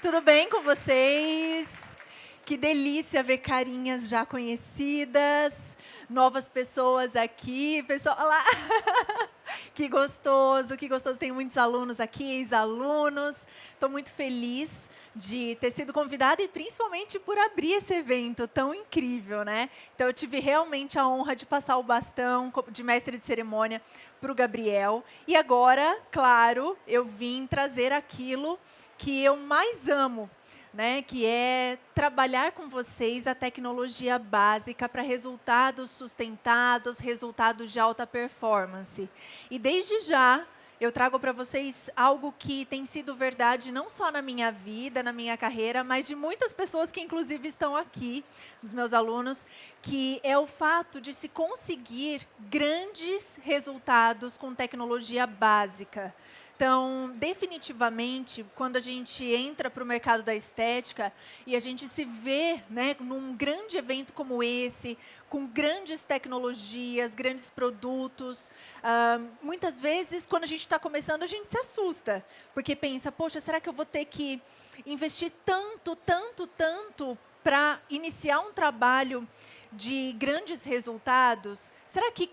Tudo bem com vocês? Que delícia ver carinhas já conhecidas, novas pessoas aqui. Pessoal, olha lá. Que gostoso, que gostoso. Tem muitos alunos aqui, ex-alunos. Estou muito feliz de ter sido convidada e principalmente por abrir esse evento tão incrível, né? Então, eu tive realmente a honra de passar o bastão de mestre de cerimônia para o Gabriel. E agora, claro, eu vim trazer aquilo que eu mais amo, né, que é trabalhar com vocês a tecnologia básica para resultados sustentados, resultados de alta performance. E desde já, eu trago para vocês algo que tem sido verdade não só na minha vida, na minha carreira, mas de muitas pessoas que inclusive estão aqui, os meus alunos, que é o fato de se conseguir grandes resultados com tecnologia básica. Então, definitivamente, quando a gente entra para o mercado da estética e a gente se vê, né, num grande evento como esse, com grandes tecnologias, grandes produtos, muitas vezes, quando a gente está começando, a gente se assusta, porque pensa, poxa, será que eu vou ter que investir tanto para iniciar um trabalho de grandes resultados? Será que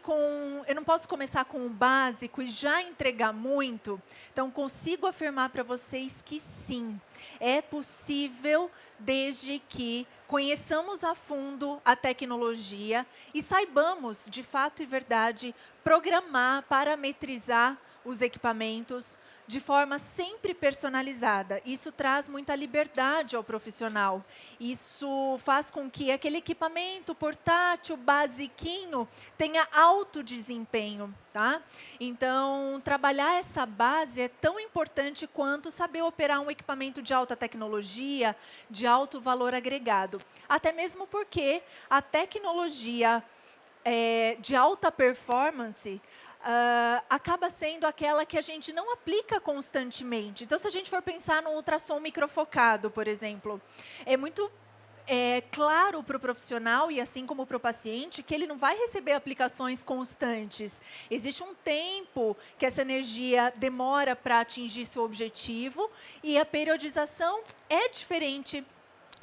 eu não posso começar com o básico e já entregar muito? Então, consigo afirmar para vocês que sim, é possível desde que conheçamos a fundo a tecnologia e saibamos, de fato e verdade, programar, parametrizar os equipamentos de forma sempre personalizada. Isso traz muita liberdade ao profissional. Isso faz com que aquele equipamento portátil, basiquinho, tenha alto desempenho. Tá? Então, trabalhar essa base é tão importante quanto saber operar um equipamento de alta tecnologia, de alto valor agregado. Até mesmo porque a tecnologia de alta performance acaba sendo aquela que a gente não aplica constantemente. Então, se a gente for pensar no ultrassom microfocado, por exemplo, é muito claro para o profissional e assim como para o paciente que ele não vai receber aplicações constantes. Existe um tempo que essa energia demora para atingir seu objetivo e a periodização é diferente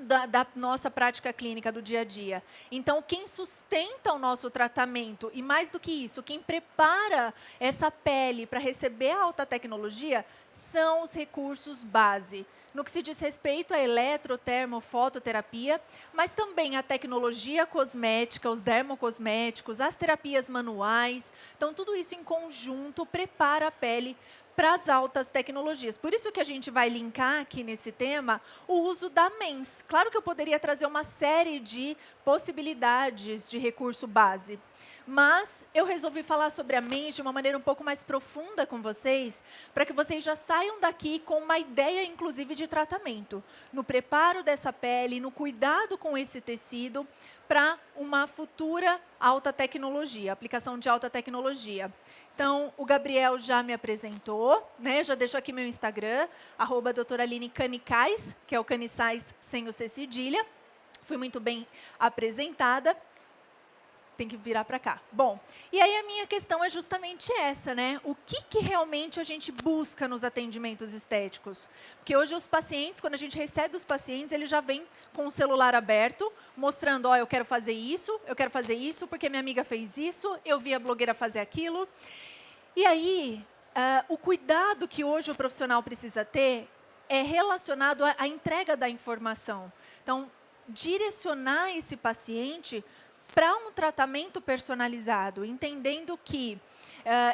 da nossa prática clínica do dia a dia. Então, quem sustenta o nosso tratamento, e mais do que isso, quem prepara essa pele para receber a alta tecnologia, são os recursos base. No que se diz respeito à eletrotermofototerapia, mas também à tecnologia cosmética, os dermocosméticos, as terapias manuais. Então, tudo isso em conjunto prepara a pele para as altas tecnologias. Por isso que a gente vai linkar aqui nesse tema o uso da MENS. Claro que eu poderia trazer uma série de possibilidades de recurso base, mas eu resolvi falar sobre a MENS de uma maneira um pouco mais profunda com vocês, para que vocês já saiam daqui com uma ideia, inclusive, de tratamento, no preparo dessa pele, no cuidado com esse tecido, para uma futura alta tecnologia, aplicação de alta tecnologia. Então, o Gabriel já me apresentou, né? Já deixo aqui meu Instagram, @doutora_Aline_Canicais, que é o Canicais sem o C cedilha. Fui muito bem apresentada. Tem que virar para cá. Bom, e aí a minha questão é justamente essa, né? O que realmente a gente busca nos atendimentos estéticos? Porque hoje os pacientes, quando a gente recebe os pacientes, eles já vêm com o celular aberto, mostrando, ó, eu quero fazer isso, porque minha amiga fez isso, eu vi a blogueira fazer aquilo. E aí, o cuidado que hoje o profissional precisa ter é relacionado à entrega da informação. Então, direcionar esse paciente para um tratamento personalizado, entendendo que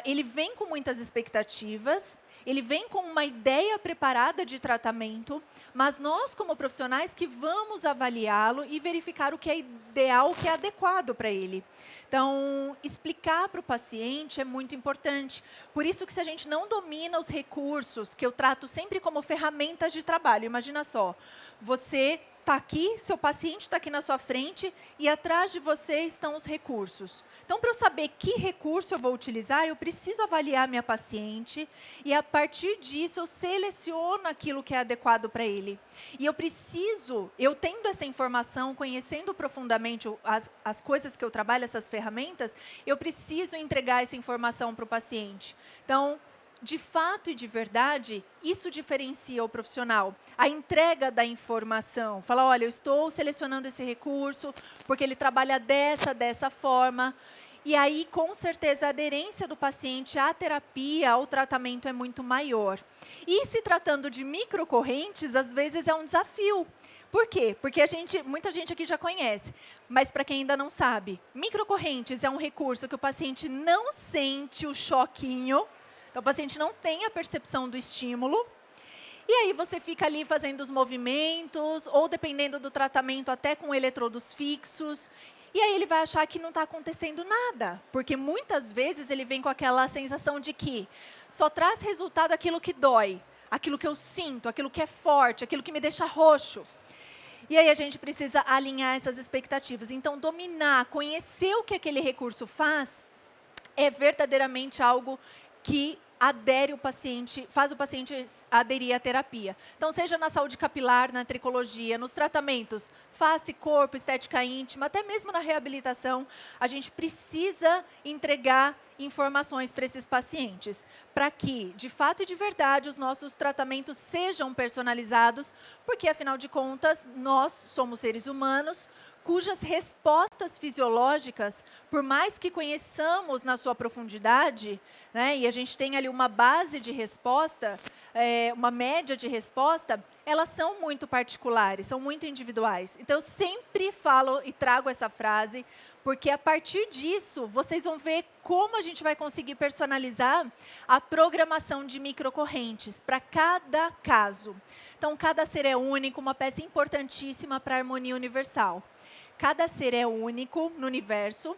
ele vem com muitas expectativas, ele vem com uma ideia preparada de tratamento, mas nós, como profissionais, que vamos avaliá-lo e verificar o que é ideal, o que é adequado para ele. Então, explicar para o paciente é muito importante. Por isso que se a gente não domina os recursos, que eu trato sempre como ferramentas de trabalho, imagina só, você está aqui, seu paciente está aqui na sua frente e atrás de você estão os recursos. Então, para eu saber que recurso eu vou utilizar, eu preciso avaliar minha paciente e, a partir disso, eu seleciono aquilo que é adequado para ele. E eu tendo essa informação, conhecendo profundamente as coisas que eu trabalho, essas ferramentas, eu preciso entregar essa informação para o paciente. Então, de fato e de verdade, isso diferencia o profissional. A entrega da informação. Fala, olha, eu estou selecionando esse recurso porque ele trabalha dessa forma. E aí, com certeza, a aderência do paciente à terapia, ao tratamento é muito maior. E se tratando de microcorrentes, às vezes é um desafio. Por quê? Porque muita gente aqui já conhece, mas para quem ainda não sabe, microcorrentes é um recurso que o paciente não sente o choquinho, então o paciente não tem a percepção do estímulo, e aí você fica ali fazendo os movimentos, ou dependendo do tratamento, até com eletrodos fixos, e aí ele vai achar que não está acontecendo nada, porque muitas vezes ele vem com aquela sensação de que só traz resultado aquilo que dói, aquilo que eu sinto, aquilo que é forte, aquilo que me deixa roxo. E aí a gente precisa alinhar essas expectativas. Então, dominar, conhecer o que aquele recurso faz, é verdadeiramente algo que faz o paciente aderir à terapia. Então, seja na saúde capilar, na tricologia, nos tratamentos, face, corpo, estética íntima, até mesmo na reabilitação, a gente precisa entregar informações para esses pacientes, para que, de fato e de verdade, os nossos tratamentos sejam personalizados, porque, afinal de contas, nós somos seres humanos, cujas respostas fisiológicas, por mais que conheçamos na sua profundidade, né, e a gente tem ali uma base de resposta, uma média de resposta, elas são muito particulares, são muito individuais. Então, eu sempre falo e trago essa frase, porque a partir disso, vocês vão ver como a gente vai conseguir personalizar a programação de microcorrentes para cada caso. Então, cada ser é único, uma peça importantíssima para a harmonia universal. Cada ser é único no universo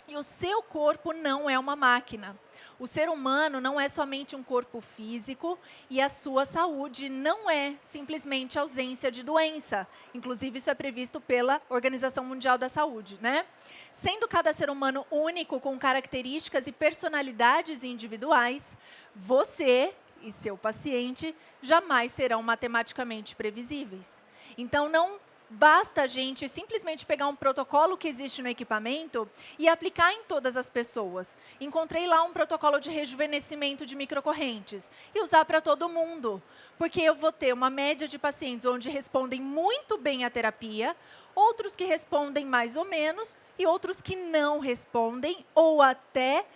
e o seu corpo não é uma máquina. O ser humano não é somente um corpo físico e a sua saúde não é simplesmente ausência de doença. Inclusive, isso é previsto pela Organização Mundial da Saúde, né? Sendo cada ser humano único, com características e personalidades individuais, você e seu paciente jamais serão matematicamente previsíveis. Então, não basta a gente simplesmente pegar um protocolo que existe no equipamento e aplicar em todas as pessoas. Encontrei lá um protocolo de rejuvenescimento de microcorrentes e usar para todo mundo, porque eu vou ter uma média de pacientes onde respondem muito bem à terapia, outros que respondem mais ou menos e outros que não respondem ou até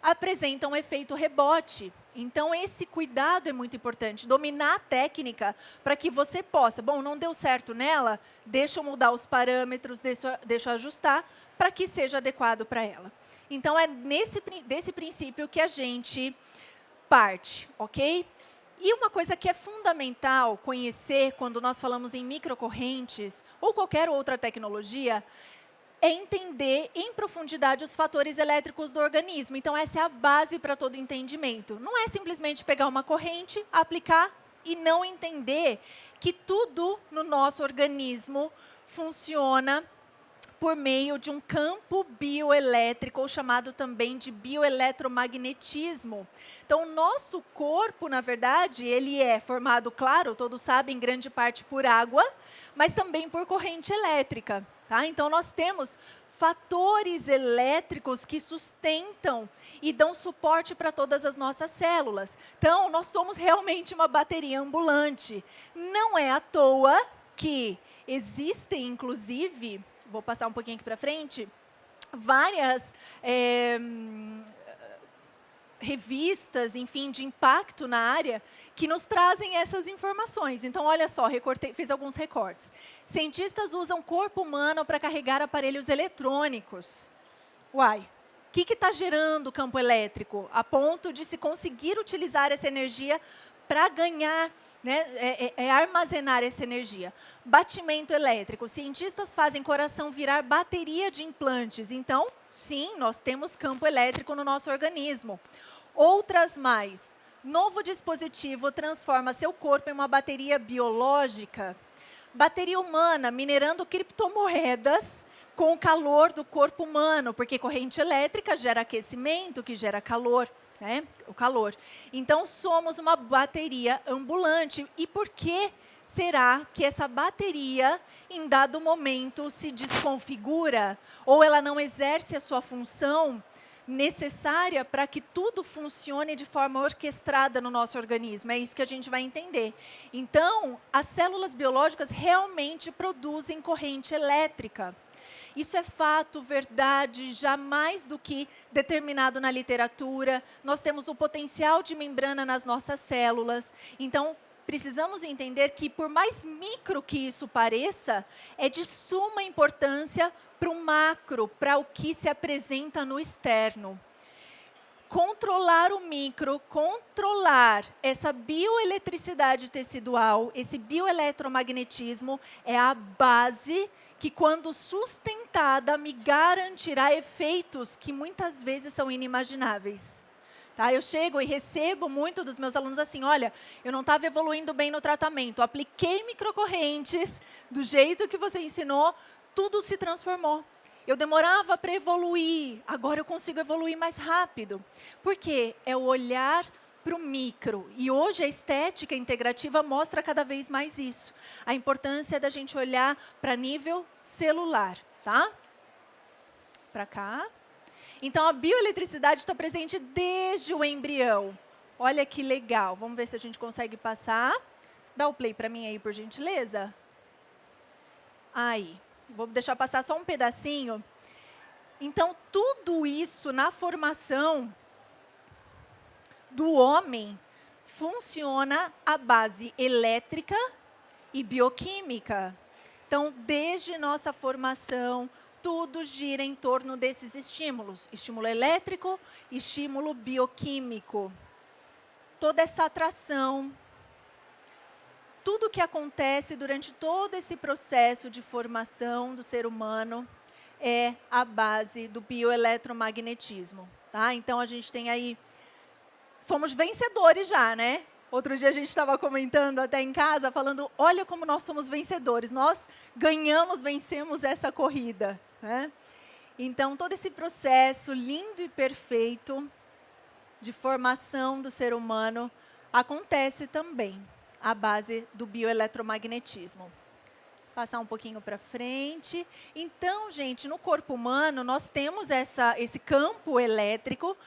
apresentam efeito rebote. Então, esse cuidado é muito importante, dominar a técnica para que você possa, bom, não deu certo nela, deixa eu mudar os parâmetros, deixa eu ajustar, para que seja adequado para ela. Então, é desse princípio que a gente parte, ok? E uma coisa que é fundamental conhecer quando nós falamos em microcorrentes, ou qualquer outra tecnologia, é entender em profundidade os fatores elétricos do organismo. Então, essa é a base para todo entendimento. Não é simplesmente pegar uma corrente, aplicar e não entender que tudo no nosso organismo funciona por meio de um campo bioelétrico, ou chamado também de bioeletromagnetismo. Então, o nosso corpo, na verdade, ele é formado, claro, todos sabem, em grande parte por água, mas também por corrente elétrica. Tá? Então, nós temos fatores elétricos que sustentam e dão suporte para todas as nossas células. Então, nós somos realmente uma bateria ambulante. Não é à toa que existem, inclusive, vou passar um pouquinho aqui para frente, várias revistas, enfim, de impacto na área, que nos trazem essas informações. Então, olha só, fiz alguns recortes. Cientistas usam corpo humano para carregar aparelhos eletrônicos. Uai, o que está gerando o campo elétrico? A ponto de se conseguir utilizar essa energia para ganhar, né, armazenar essa energia. Batimento elétrico. Cientistas fazem coração virar bateria de implantes. Então, sim, nós temos campo elétrico no nosso organismo. Outras mais. Novo dispositivo transforma seu corpo em uma bateria biológica. Bateria humana, minerando criptomoedas com o calor do corpo humano, porque corrente elétrica gera aquecimento, que gera calor. O calor. Então, somos uma bateria ambulante. E por que será que essa bateria, em dado momento, se desconfigura? Ou ela não exerce a sua função necessária para que tudo funcione de forma orquestrada no nosso organismo. É isso que a gente vai entender. Então, as células biológicas realmente produzem corrente elétrica. Isso é fato, verdade, jamais do que determinado na literatura. Nós temos o potencial de membrana nas nossas células. Então, precisamos entender que, por mais micro que isso pareça, é de suma importância para o macro, para o que se apresenta no externo. Controlar o micro, controlar essa bioeletricidade tecidual, esse bioeletromagnetismo, é a base que, quando sustentada, me garantirá efeitos que muitas vezes são inimagináveis. Tá? Eu chego e recebo muito dos meus alunos assim, olha, eu não estava evoluindo bem no tratamento, apliquei microcorrentes do jeito que você ensinou, tudo se transformou. Eu demorava para evoluir, agora eu consigo evoluir mais rápido. Por quê? É o olhar para o micro. E hoje a estética integrativa mostra cada vez mais isso. A importância da gente olhar para nível celular. Tá? Para cá. Então, a bioeletricidade está presente desde o embrião. Olha que legal. Vamos ver se a gente consegue passar. Dá o play para mim aí, por gentileza. Aí. Vou deixar passar só um pedacinho. Então, tudo isso na formação do homem funciona à base elétrica e bioquímica. Então, desde nossa formação, tudo gira em torno desses estímulos. Estímulo elétrico, estímulo bioquímico. Toda essa atração, tudo que acontece durante todo esse processo de formação do ser humano é a base do bioeletromagnetismo. Tá? Então, a gente tem aí... Somos vencedores já, né? Outro dia a gente estava comentando até em casa, falando, olha como nós somos vencedores. Nós ganhamos, vencemos essa corrida. Né? Então, todo esse processo lindo e perfeito de formação do ser humano acontece também à base do bioeletromagnetismo. Passar um pouquinho para frente. Então, gente, no corpo humano, nós temos esse campo elétrico,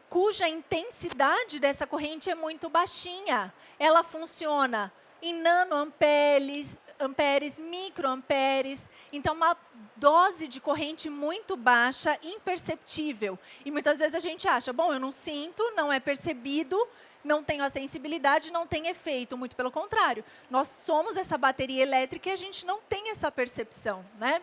cuja intensidade dessa corrente é muito baixinha. Ela funciona em nanoamperes, microamperes. Então, uma dose de corrente muito baixa, imperceptível. E muitas vezes a gente acha, bom, eu não sinto, não é percebido, não tenho a sensibilidade, não tem efeito. Muito pelo contrário. Nós somos essa bateria elétrica e a gente não tem essa percepção. Né?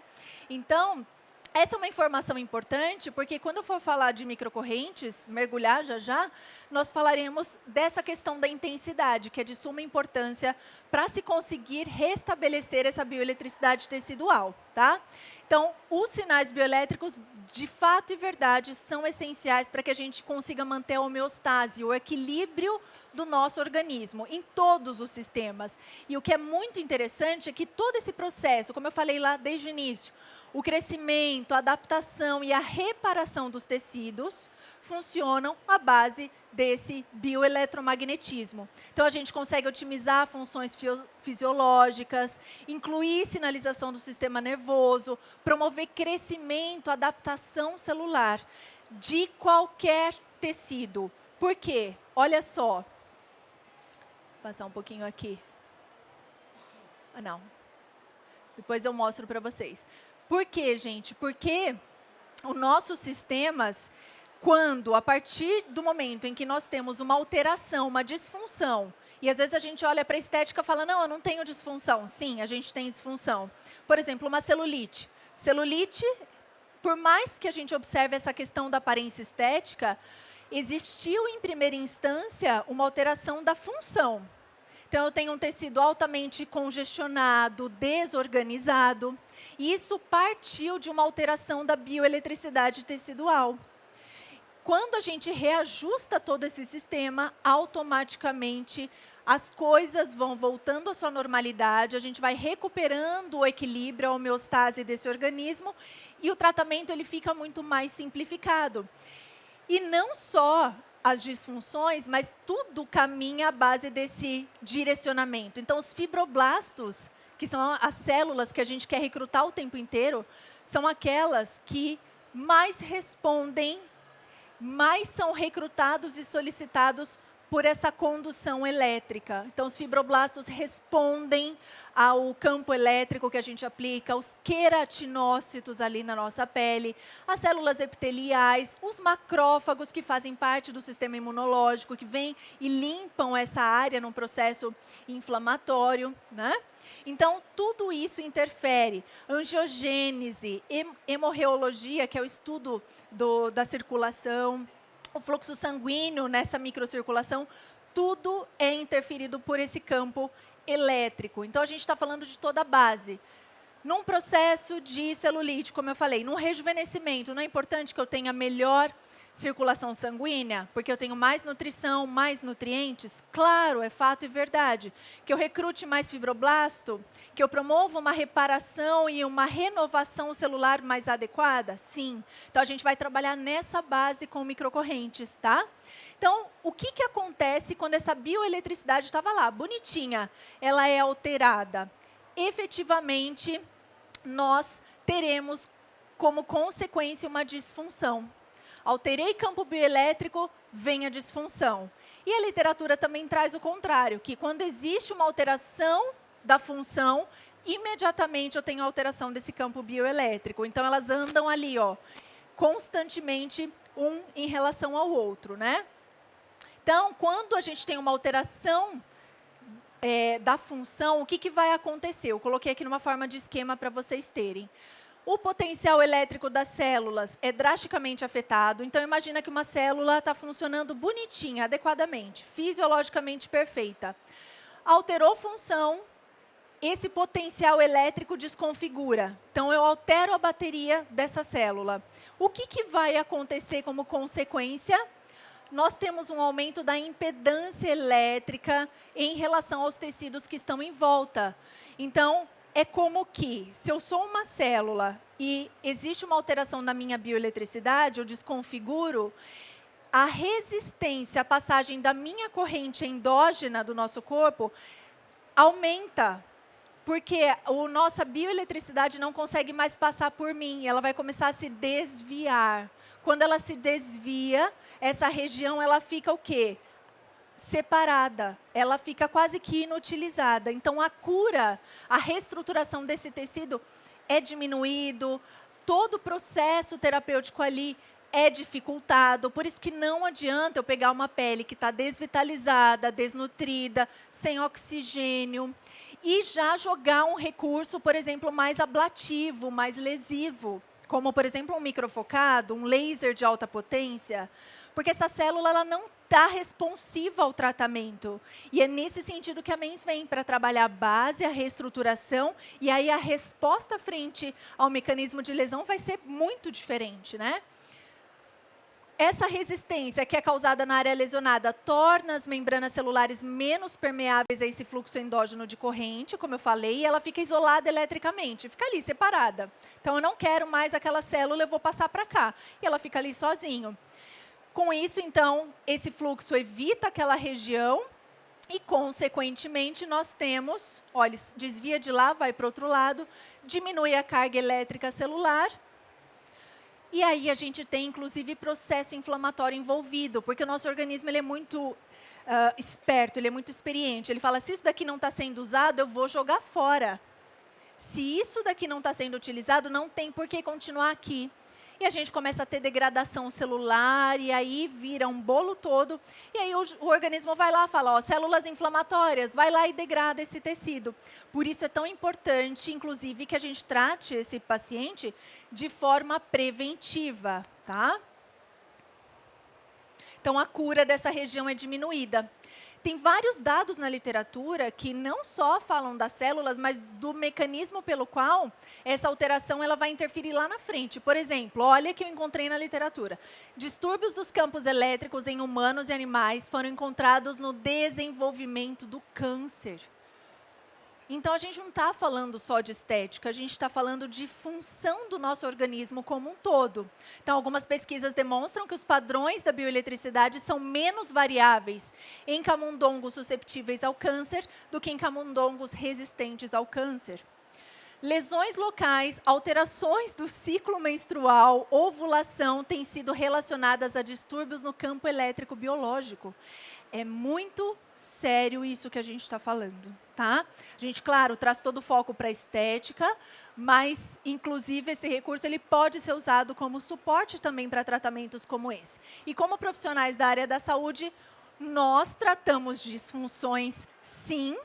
Então, essa é uma informação importante, porque quando eu for falar de microcorrentes, mergulhar já, nós falaremos dessa questão da intensidade, que é de suma importância para se conseguir restabelecer essa bioeletricidade tecidual. Tá? Então, os sinais bioelétricos, de fato e verdade, são essenciais para que a gente consiga manter a homeostase, o equilíbrio do nosso organismo, em todos os sistemas. E o que é muito interessante é que todo esse processo, como eu falei lá desde o início, o crescimento, a adaptação e a reparação dos tecidos funcionam à base desse bioeletromagnetismo. Então, a gente consegue otimizar funções fisiológicas, incluir sinalização do sistema nervoso, promover crescimento, adaptação celular de qualquer tecido. Por quê? Olha só. Vou passar um pouquinho aqui. Ah, não. Depois eu mostro para vocês. Por quê, gente? Porque os nossos sistemas, quando, a partir do momento em que nós temos uma alteração, uma disfunção, e às vezes a gente olha para a estética e fala, não, eu não tenho disfunção. Sim, a gente tem disfunção. Por exemplo, uma celulite. Celulite, por mais que a gente observe essa questão da aparência estética, existiu em primeira instância uma alteração da função. Então, eu tenho um tecido altamente congestionado, desorganizado. E isso partiu de uma alteração da bioeletricidade tecidual. Quando a gente reajusta todo esse sistema, automaticamente as coisas vão voltando à sua normalidade, a gente vai recuperando o equilíbrio, a homeostase desse organismo, e o tratamento ele fica muito mais simplificado. E não só as disfunções, mas tudo caminha à base desse direcionamento. Então, os fibroblastos, que são as células que a gente quer recrutar o tempo inteiro, são aquelas que mais respondem mais são recrutados e solicitados por essa condução elétrica. Então, os fibroblastos respondem ao campo elétrico que a gente aplica, os queratinócitos ali na nossa pele, as células epiteliais, os macrófagos que fazem parte do sistema imunológico, que vêm e limpam essa área num processo inflamatório, né? Então, tudo isso interfere. Angiogênese, hemorreologia, que é o estudo da circulação, o fluxo sanguíneo nessa microcirculação, tudo é interferido por esse campo elétrico. Então, a gente está falando de toda a base. Num processo de celulite, como eu falei, num rejuvenescimento, não é importante que eu tenha melhor circulação sanguínea, porque eu tenho mais nutrição, mais nutrientes? Claro, é fato e verdade. Que eu recrute mais fibroblasto? Que eu promova uma reparação e uma renovação celular mais adequada? Sim. Então, a gente vai trabalhar nessa base com microcorrentes, tá? Então, o que acontece quando essa bioeletricidade estava lá, bonitinha, ela é alterada? Efetivamente, nós teremos como consequência uma disfunção. Alterei campo bioelétrico, vem a disfunção. E a literatura também traz o contrário, que quando existe uma alteração da função, imediatamente eu tenho alteração desse campo bioelétrico. Então, elas andam ali, ó, constantemente, um em relação ao outro, né? Então, quando a gente tem uma alteração da função, o que vai acontecer? Eu coloquei aqui numa forma de esquema para vocês terem. O potencial elétrico das células é drasticamente afetado. Então, imagina que uma célula está funcionando bonitinha, adequadamente, fisiologicamente perfeita. Alterou função, esse potencial elétrico desconfigura. Então, eu altero a bateria dessa célula. O que vai acontecer como consequência? Nós temos um aumento da impedância elétrica em relação aos tecidos que estão em volta. Então, é como que, se eu sou uma célula e existe uma alteração na minha bioeletricidade, eu desconfiguro, a resistência à passagem da minha corrente endógena do nosso corpo aumenta, porque a nossa bioeletricidade não consegue mais passar por mim, ela vai começar a se desviar. Quando ela se desvia, essa região ela fica o quê? Separada, ela fica quase que inutilizada. Então, a cura, a reestruturação desse tecido é diminuído, todo o processo terapêutico ali é dificultado. Por isso que não adianta eu pegar uma pele que está desvitalizada, desnutrida, sem oxigênio, e já jogar um recurso, por exemplo, mais ablativo, mais lesivo, como, por exemplo, um microfocado, um laser de alta potência, porque essa célula ela não está responsiva ao tratamento. E é nesse sentido que a MENS vem, para trabalhar a base, a reestruturação, e aí a resposta frente ao mecanismo de lesão vai ser muito diferente, né? Essa resistência que é causada na área lesionada torna as membranas celulares menos permeáveis a esse fluxo endógeno de corrente, como eu falei, e ela fica isolada eletricamente, fica ali, separada. Então, eu não quero mais aquela célula, eu vou passar para cá. E ela fica ali sozinho. Com isso, então, esse fluxo evita aquela região e, consequentemente, nós temos, olha, desvia de lá, vai para o outro lado, diminui a carga elétrica celular. E aí a gente tem, inclusive, processo inflamatório envolvido, porque o nosso organismo ele é muito esperto, ele é muito experiente. Ele fala, se isso daqui não está sendo usado, eu vou jogar fora. Se isso daqui não está sendo utilizado, não tem por que continuar aqui. E a gente começa a ter degradação celular, e aí vira um bolo todo. E aí o organismo vai lá e fala, ó, células inflamatórias, vai lá e degrada esse tecido. Por isso é tão importante, inclusive, que a gente trate esse paciente de forma preventiva, tá? Então, a cura dessa região é diminuída. Tem vários dados na literatura que não só falam das células, mas do mecanismo pelo qual essa alteração ela vai interferir lá na frente. Por exemplo, olha que eu encontrei na literatura. Distúrbios dos campos elétricos em humanos e animais foram encontrados no desenvolvimento do câncer. Então, a gente não está falando só de estética, a gente está falando de função do nosso organismo como um todo. Então, algumas pesquisas demonstram que os padrões da bioeletricidade são menos variáveis em camundongos susceptíveis ao câncer do que em camundongos resistentes ao câncer. Lesões locais, alterações do ciclo menstrual, ovulação têm sido relacionadas a distúrbios no campo elétrico biológico. É muito sério isso que a gente está falando, tá? A gente, claro, traz todo o foco para a estética, mas, inclusive, esse recurso ele pode ser usado como suporte também para tratamentos como esse. E como profissionais da área da saúde, nós tratamos disfunções, sim,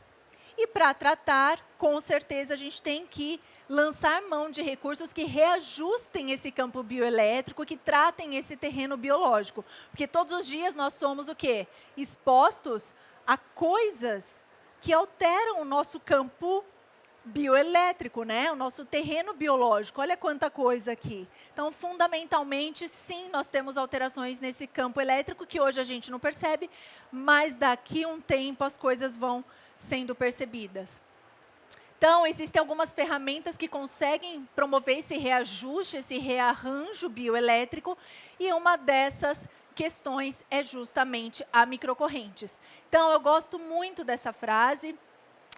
e para tratar, com certeza, a gente tem que lançar mão de recursos que reajustem esse campo bioelétrico, que tratem esse terreno biológico. Porque todos os dias nós somos o quê? Expostos a coisas que alteram o nosso campo bioelétrico, né? O nosso terreno biológico. Olha quanta coisa aqui. Então, fundamentalmente, sim, nós temos alterações nesse campo elétrico que hoje a gente não percebe, mas daqui a um tempo as coisas vão sendo percebidas. Então, existem algumas ferramentas que conseguem promover esse reajuste, esse rearranjo bioelétrico, e uma dessas questões é justamente a microcorrentes. Então, eu gosto muito dessa frase,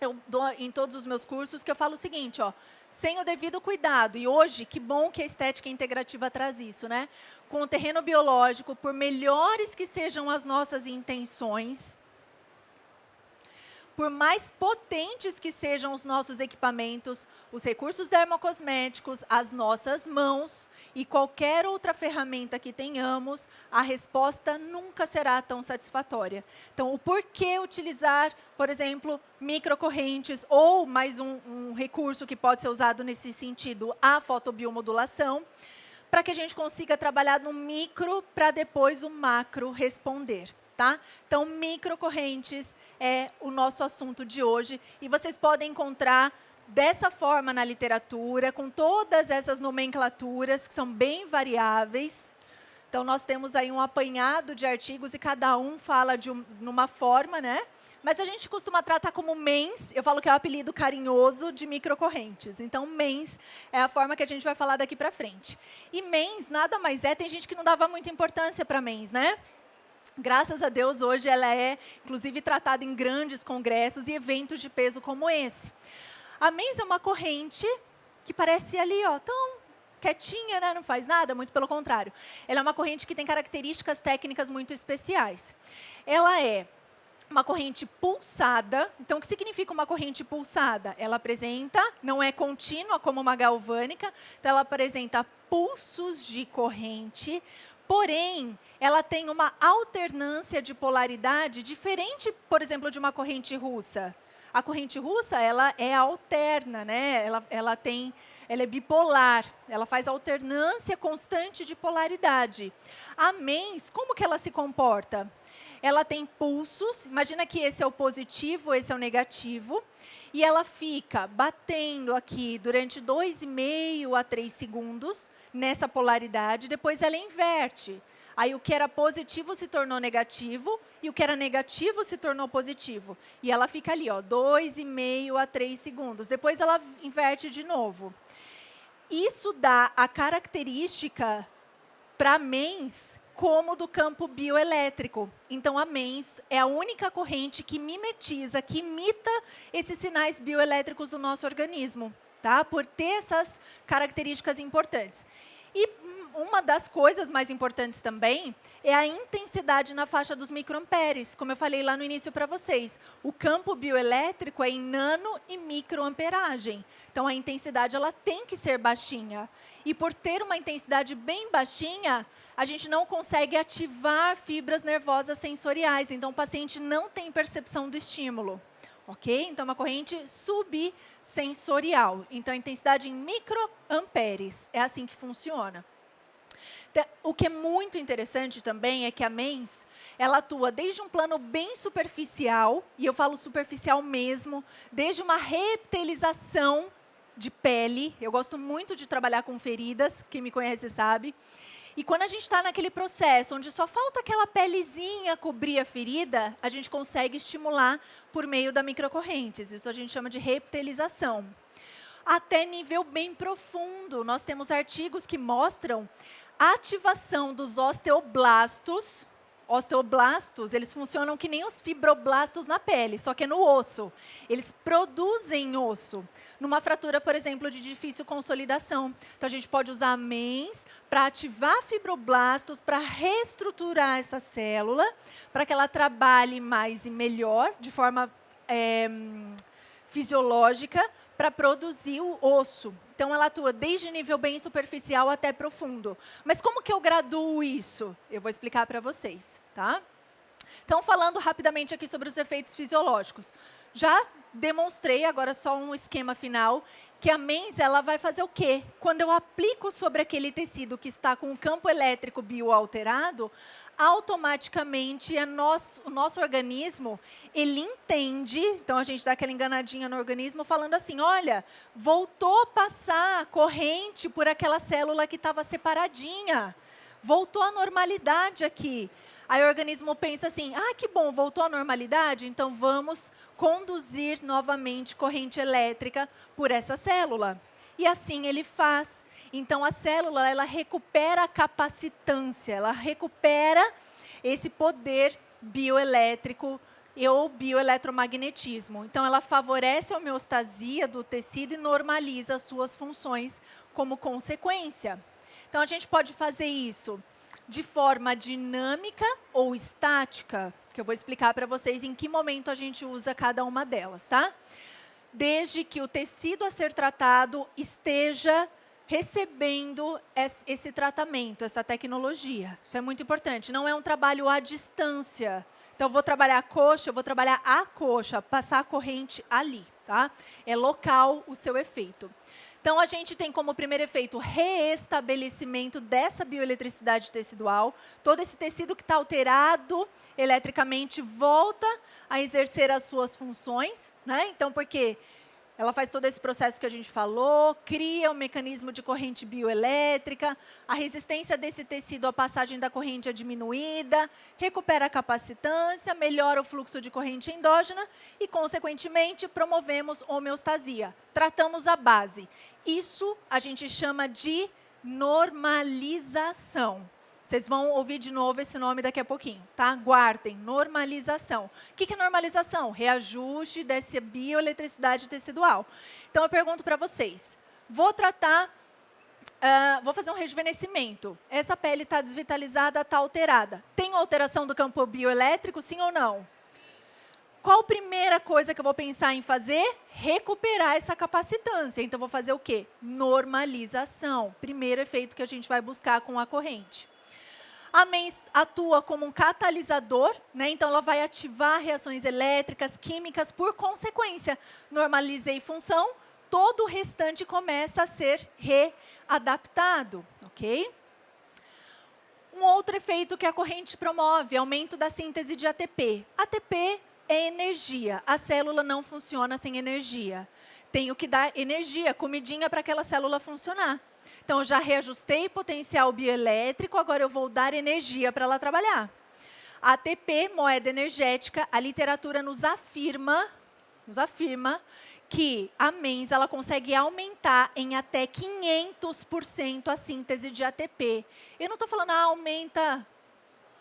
eu dou em todos os meus cursos, que eu falo o seguinte, ó, sem o devido cuidado, e hoje, que bom que a estética integrativa traz isso, né? Com o terreno biológico, por melhores que sejam as nossas intenções, por mais potentes que sejam os nossos equipamentos, os recursos dermocosméticos, as nossas mãos e qualquer outra ferramenta que tenhamos, a resposta nunca será tão satisfatória. Então, o porquê utilizar, por exemplo, microcorrentes ou mais um recurso que pode ser usado nesse sentido, a fotobiomodulação, para que a gente consiga trabalhar no micro para depois o macro responder. Tá? Então, microcorrentes é o nosso assunto de hoje, e vocês podem encontrar dessa forma na literatura, com todas essas nomenclaturas, que são bem variáveis. Então, nós temos aí um apanhado de artigos, e cada um fala de numa forma, né? Mas a gente costuma tratar como MENS, eu falo que é o apelido carinhoso de microcorrentes. Então, MENS é a forma que a gente vai falar daqui para frente. E MENS nada mais é, tem gente que não dava muita importância para MENS, né? Graças a Deus, hoje ela é, inclusive, tratada em grandes congressos e eventos de peso como esse. A MENS é uma corrente que parece ali, ó, tão quietinha, né? Não faz nada, muito pelo contrário. Ela é uma corrente que tem características técnicas muito especiais. Ela é uma corrente pulsada. Então, o que significa uma corrente pulsada? Ela apresenta, não é contínua como uma galvânica, então ela apresenta pulsos de corrente. Porém, ela tem uma alternância de polaridade diferente, por exemplo, de uma corrente russa. A corrente russa, ela é alterna, né? Ela é bipolar, ela faz alternância constante de polaridade. A MENS, como que ela se comporta? Ela tem pulsos, imagina que esse é o positivo, esse é o negativo, e ela fica batendo aqui durante 2,5 a 3 segundos nessa polaridade, depois ela inverte. Aí o que era positivo se tornou negativo e o que era negativo se tornou positivo. E ela fica ali, ó, 2,5 a 3 segundos. Depois ela inverte de novo. Isso dá a característica para MENS como do campo bioelétrico. Então, a MENS é a única corrente que mimetiza, que imita esses sinais bioelétricos do nosso organismo, tá? Por ter essas características importantes. E uma das coisas mais importantes também é a intensidade na faixa dos microamperes, como eu falei lá no início para vocês. O campo bioelétrico é em nano e microamperagem. Então, a intensidade ela tem que ser baixinha. E por ter uma intensidade bem baixinha, a gente não consegue ativar fibras nervosas sensoriais. Então, o paciente não tem percepção do estímulo. Ok? Então, é uma corrente subsensorial. Então, a intensidade em microamperes. É assim que funciona. O que é muito interessante também é que a MENS, ela atua desde um plano bem superficial, e eu falo superficial mesmo, desde uma reptilização de pele. Eu gosto muito de trabalhar com feridas, quem me conhece sabe. E quando a gente está naquele processo onde só falta aquela pelezinha cobrir a ferida, a gente consegue estimular por meio da microcorrentes. Isso a gente chama de reptilização. Até nível bem profundo. Nós temos artigos que mostram a ativação dos osteoblastos. osteoblastos, eles funcionam que nem os fibroblastos na pele, só que é no osso. Eles produzem osso. Numa fratura, por exemplo, de difícil consolidação. Então, a gente pode usar a MENS para ativar fibroblastos, para reestruturar essa célula, para que ela trabalhe mais e melhor, de forma fisiológica, para produzir o osso. Então, ela atua desde nível bem superficial até profundo. Mas como que eu graduo isso? Eu vou explicar para vocês, tá? Então, falando rapidamente aqui sobre os efeitos fisiológicos. Já demonstrei, agora só um esquema final, que a MENS ela vai fazer o quê? Quando eu aplico sobre aquele tecido que está com o campo elétrico bioalterado, automaticamente o nosso organismo, ele entende, então a gente dá aquela enganadinha no organismo falando assim, olha, voltou a passar corrente por aquela célula que estava separadinha, voltou à normalidade aqui. Aí o organismo pensa assim, que bom, voltou à normalidade, então vamos conduzir novamente corrente elétrica por essa célula. E assim ele faz. Então, a célula, ela recupera a capacitância, ela recupera esse poder bioelétrico ou bioeletromagnetismo. Então, ela favorece a homeostasia do tecido e normaliza as suas funções como consequência. Então, a gente pode fazer isso de forma dinâmica ou estática, que eu vou explicar para vocês em que momento a gente usa cada uma delas, tá? Desde que o tecido a ser tratado esteja recebendo esse tratamento, essa tecnologia. Isso é muito importante. Não é um trabalho à distância. Então, eu vou trabalhar a coxa, eu vou trabalhar a coxa, passar a corrente ali, tá? É local o seu efeito. Então, a gente tem como primeiro efeito reestabelecimento dessa bioeletricidade tecidual. Todo esse tecido que está alterado eletricamente volta a exercer as suas funções, né? Então, porque ela faz todo esse processo que a gente falou, cria um mecanismo de corrente bioelétrica, a resistência desse tecido à passagem da corrente é diminuída, recupera a capacitância, melhora o fluxo de corrente endógena e, consequentemente, promovemos homeostasia. Tratamos a base. Isso a gente chama de normalização. Vocês vão ouvir de novo esse nome daqui a pouquinho, tá? Guardem, normalização. O que é normalização? Reajuste dessa bioeletricidade tecidual. Então, eu pergunto para vocês, vou fazer um rejuvenescimento. Essa pele está desvitalizada, está alterada. Tem alteração do campo bioelétrico, sim ou não? Qual a primeira coisa que eu vou pensar em fazer? Recuperar essa capacitância. Então, vou fazer o quê? Normalização. Primeiro efeito que a gente vai buscar com a corrente. A MENS atua como um catalisador, né? Então ela vai ativar reações elétricas, químicas, por consequência. Normalizei função, todo o restante começa a ser readaptado, ok? Um outro efeito que a corrente promove, aumento da síntese de ATP. ATP é energia, a célula não funciona sem energia. Tenho que dar energia, comidinha para aquela célula funcionar. Então, eu já reajustei potencial bioelétrico, agora eu vou dar energia para ela trabalhar. ATP, moeda energética, a literatura nos afirma que a MENS ela consegue aumentar em até 500% a síntese de ATP. Eu não estou falando, aumenta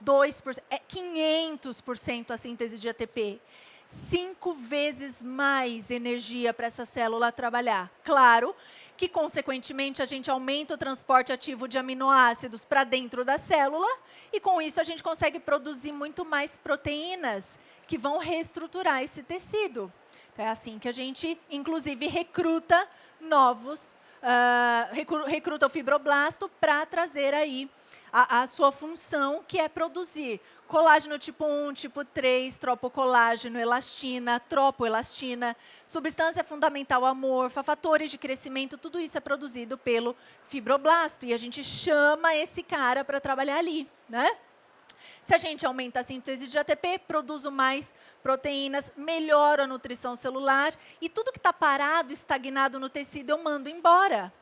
2%, é 500% a síntese de ATP. 5 vezes mais energia para essa célula trabalhar. Claro que, consequentemente, a gente aumenta o transporte ativo de aminoácidos para dentro da célula e, com isso, a gente consegue produzir muito mais proteínas que vão reestruturar esse tecido. Então, é assim que a gente, inclusive, recruta recruta o fibroblasto para trazer aí a sua função, que é produzir colágeno tipo 1, tipo 3, tropocolágeno, elastina, tropoelastina, substância fundamental amorfa, fatores de crescimento, tudo isso é produzido pelo fibroblasto. E a gente chama esse cara para trabalhar ali, né? Se a gente aumenta a síntese de ATP, produzo mais proteínas, melhora a nutrição celular e tudo que está parado, estagnado no tecido, eu mando embora.